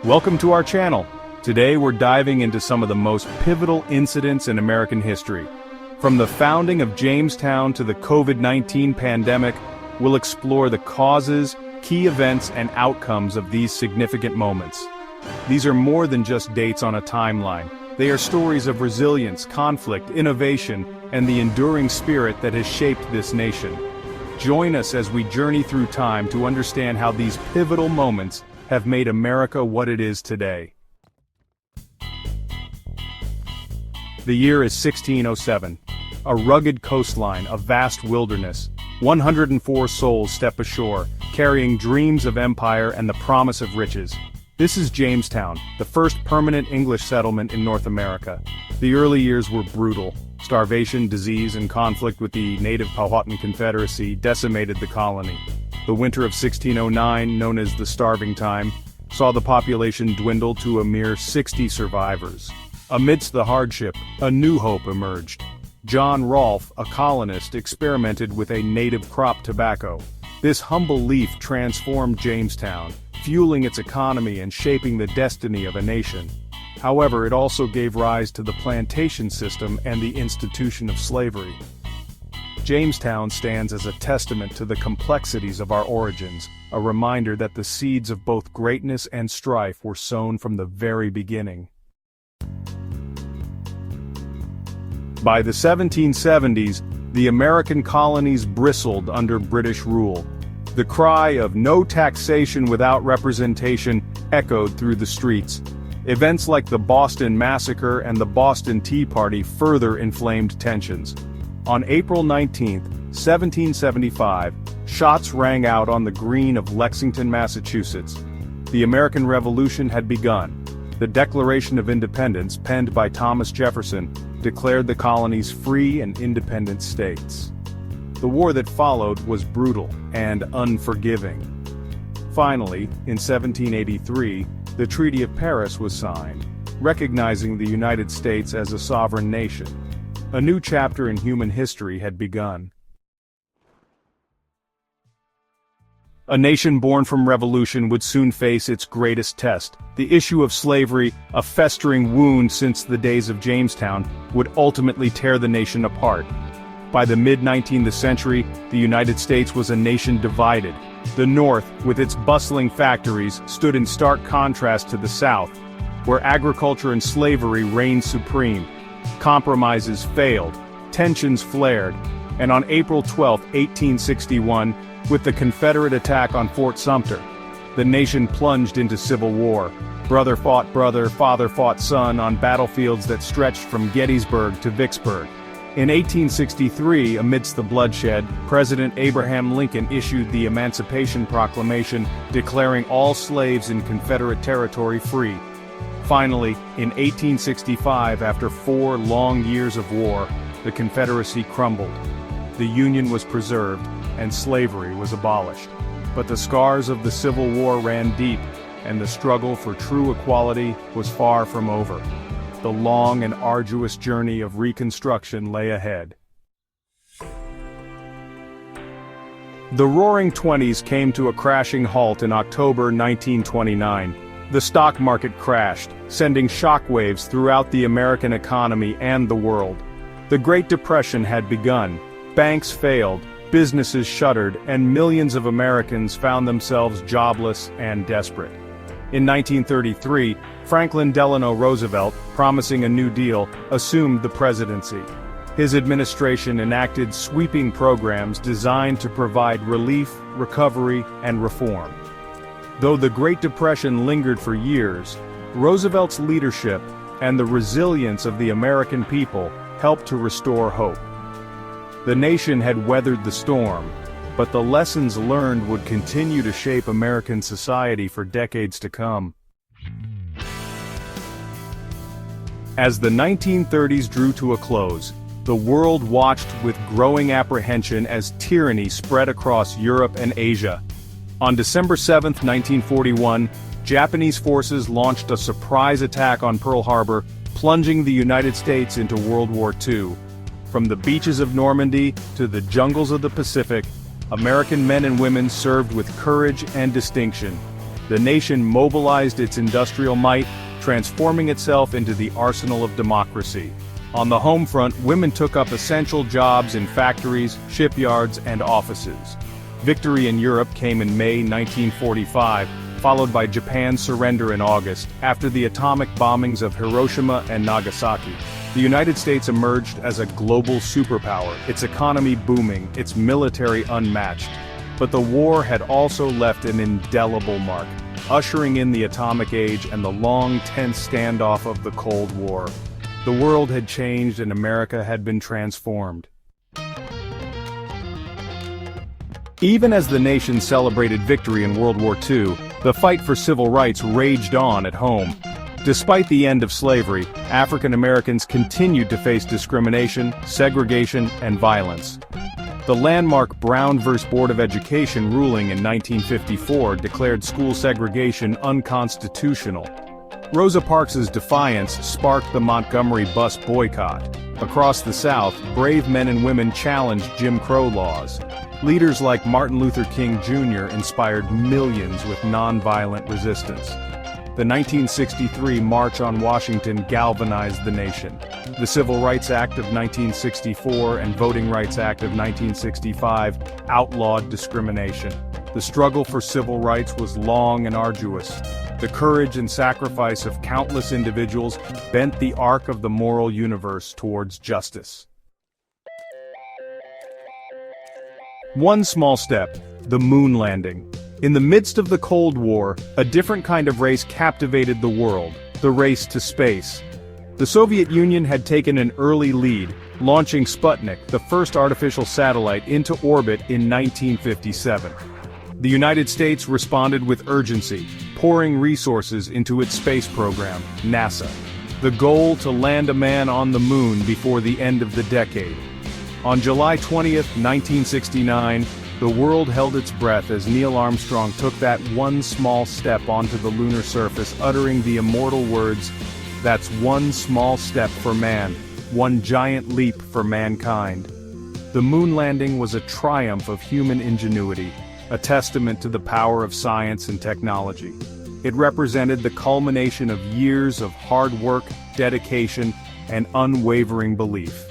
Welcome to our channel. Today we're diving into some of the most pivotal incidents in American history. From the founding of Jamestown to the COVID-19 pandemic, we'll explore the causes, key events, and outcomes of these significant moments. These are more than just dates on a timeline. They are stories of resilience, conflict, innovation, and the enduring spirit that has shaped this nation. Join us as we journey through time to understand how these pivotal moments have made America what it is today. The year is 1607. A rugged coastline, a vast wilderness. 104 souls step ashore, carrying dreams of empire and the promise of riches. This is Jamestown, the first permanent English settlement in North America. The early years were brutal. Starvation, disease, and conflict with the native Powhatan Confederacy decimated the colony. The winter of 1609, known as the Starving Time, saw the population dwindle to a mere 60 survivors. Amidst the hardship, a new hope emerged. John Rolfe, a colonist, experimented with a native crop tobacco. This humble leaf transformed Jamestown, fueling its economy and shaping the destiny of a nation. However, it also gave rise to the plantation system and the institution of slavery. Jamestown stands as a testament to the complexities of our origins, a reminder that the seeds of both greatness and strife were sown from the very beginning. By the 1770s, the American colonies bristled under British rule. The cry of "no taxation without representation" echoed through the streets. Events like the Boston Massacre and the Boston Tea Party further inflamed tensions. On April 19, 1775, shots rang out on the green of Lexington, Massachusetts. The American Revolution had begun. The Declaration of Independence, penned by Thomas Jefferson, declared the colonies free and independent states. The war that followed was brutal and unforgiving. Finally, in 1783, the Treaty of Paris was signed, recognizing the United States as a sovereign nation. A new chapter in human history had begun. A nation born from revolution would soon face its greatest test. The issue of slavery, a festering wound since the days of Jamestown, would ultimately tear the nation apart. By the mid-19th century, the United States was a nation divided. The North, with its bustling factories, stood in stark contrast to the South, where agriculture and slavery reigned supreme. Compromises failed, tensions flared, and on April 12, 1861, with the Confederate attack on Fort Sumter, the nation plunged into civil war. Brother fought brother, father fought son on battlefields that stretched from Gettysburg to Vicksburg. In 1863, amidst the bloodshed, President Abraham Lincoln issued the Emancipation Proclamation, declaring all slaves in Confederate territory free. Finally, in 1865, after 4 long years of war, the Confederacy crumbled. The Union was preserved, and slavery was abolished. But the scars of the Civil War ran deep, and the struggle for true equality was far from over. The long and arduous journey of Reconstruction lay ahead. The Roaring Twenties came to a crashing halt in October 1929. The stock market crashed, sending shockwaves throughout the American economy and the world. The Great Depression had begun. Banks failed, businesses shuttered, and millions of Americans found themselves jobless and desperate. In 1933, Franklin Delano Roosevelt, promising a New Deal, assumed the presidency. His administration enacted sweeping programs designed to provide relief, recovery, and reform. Though the Great Depression lingered for years, Roosevelt's leadership and the resilience of the American people helped to restore hope. The nation had weathered the storm, but the lessons learned would continue to shape American society for decades to come. As the 1930s drew to a close, the world watched with growing apprehension as tyranny spread across Europe and Asia. On December 7, 1941, Japanese forces launched a surprise attack on Pearl Harbor, plunging the United States into World War II. From the beaches of Normandy to the jungles of the Pacific, American men and women served with courage and distinction. the nation mobilized its industrial might, transforming itself into the arsenal of democracy. On the home front, women took up essential jobs in factories, shipyards, and offices. Victory in Europe came in May 1945, followed by Japan's surrender in August, after the atomic bombings of Hiroshima and Nagasaki. The United States emerged as a global superpower, its economy booming, its military unmatched. But the war had also left an indelible mark, ushering in the atomic age and the long, tense standoff of the Cold War. The world had changed and America had been transformed. Even as the nation celebrated victory in World War II, the fight for civil rights raged on at home. Despite the end of slavery, African Americans continued to face discrimination, segregation, and violence. The landmark Brown v. Board of Education ruling in 1954 declared school segregation unconstitutional. Rosa Parks's defiance sparked the Montgomery bus boycott. Across the South, brave men and women challenged Jim Crow laws. Leaders like Martin Luther King Jr. inspired millions with nonviolent resistance. The 1963 March on Washington galvanized the nation. The Civil Rights Act of 1964 and Voting Rights Act of 1965 outlawed discrimination. The struggle for civil rights was long and arduous. The courage and sacrifice of countless individuals bent the arc of the moral universe towards justice. One small step, the moon landing. In the midst of the Cold War, a different kind of race captivated the world, the race to space. The Soviet Union had taken an early lead, launching Sputnik, the first artificial satellite, into orbit in 1957. The United States responded with urgency, pouring resources into its space program, NASA. The goal to land a man on the moon before the end of the decade. On July 20, 1969, the world held its breath as Neil Armstrong took that one small step onto the lunar surface, uttering the immortal words, "That's one small step for man, one giant leap for mankind." The moon landing was a triumph of human ingenuity, a testament to the power of science and technology. It represented the culmination of years of hard work, dedication, and unwavering belief.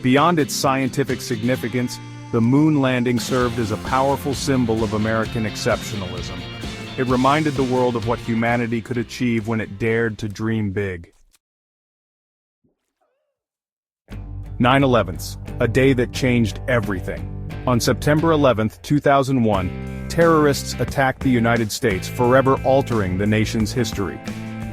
Beyond its scientific significance, the moon landing served as a powerful symbol of American exceptionalism. It reminded the world of what humanity could achieve when it dared to dream big. 9/11, a day that changed everything. On September 11, 2001, terrorists attacked the United States, forever altering the nation's history.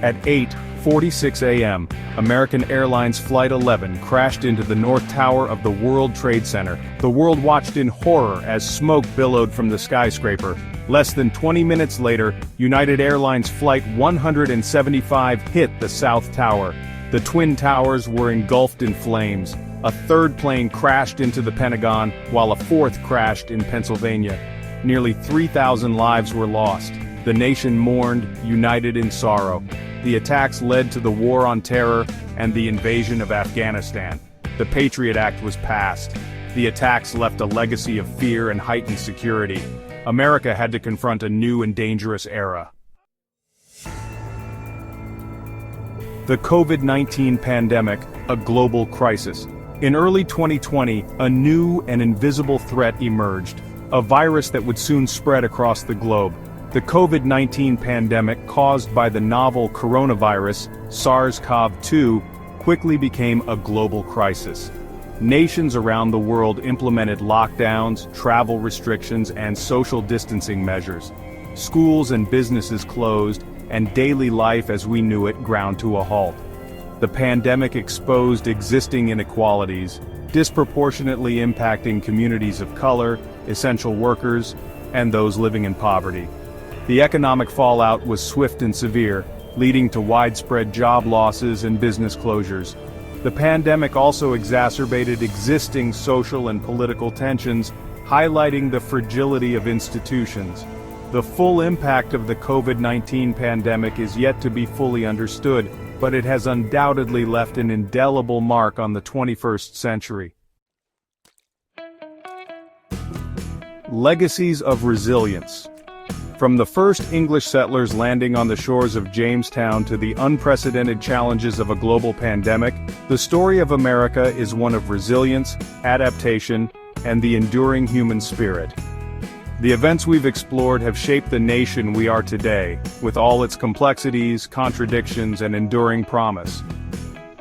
At 8:46 a.m., American Airlines Flight 11 crashed into the North Tower of the World Trade Center. The world watched in horror as smoke billowed from the skyscraper. Less than 20 minutes later, United Airlines Flight 175 hit the South Tower. The Twin Towers were engulfed in flames. A third plane crashed into the Pentagon, while a fourth crashed in Pennsylvania. Nearly 3,000 lives were lost. The nation mourned, united in sorrow. The attacks led to the War on Terror and the invasion of Afghanistan. The Patriot Act was passed. The attacks left a legacy of fear and heightened security. America had to confront a new and dangerous era. The COVID-19 pandemic, a global crisis. In early 2020, a new and invisible threat emerged, a virus that would soon spread across the globe. The COVID-19 pandemic, caused by the novel coronavirus, SARS-CoV-2, quickly became a global crisis. Nations around the world implemented lockdowns, travel restrictions, and social distancing measures. Schools and businesses closed, and daily life as we knew it ground to a halt. The pandemic exposed existing inequalities, disproportionately impacting communities of color, essential workers, and those living in poverty. The economic fallout was swift and severe, leading to widespread job losses and business closures. The pandemic also exacerbated existing social and political tensions, highlighting the fragility of institutions. The full impact of the COVID-19 pandemic is yet to be fully understood, but it has undoubtedly left an indelible mark on the 21st century. Legacies of resilience. From the first English settlers landing on the shores of Jamestown to the unprecedented challenges of a global pandemic, the story of America is one of resilience, adaptation, and the enduring human spirit. The events we've explored have shaped the nation we are today, with all its complexities, contradictions, and enduring promise.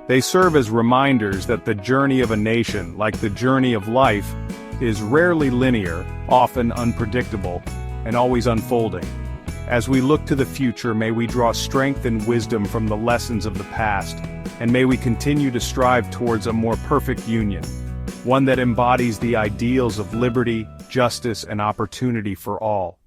They serve as reminders that the journey of a nation, like the journey of life, is rarely linear, often unpredictable, and always unfolding. As we look to the future, may we draw strength and wisdom from the lessons of the past, and may we continue to strive towards a more perfect union, one that embodies the ideals of liberty, justice, and opportunity for all.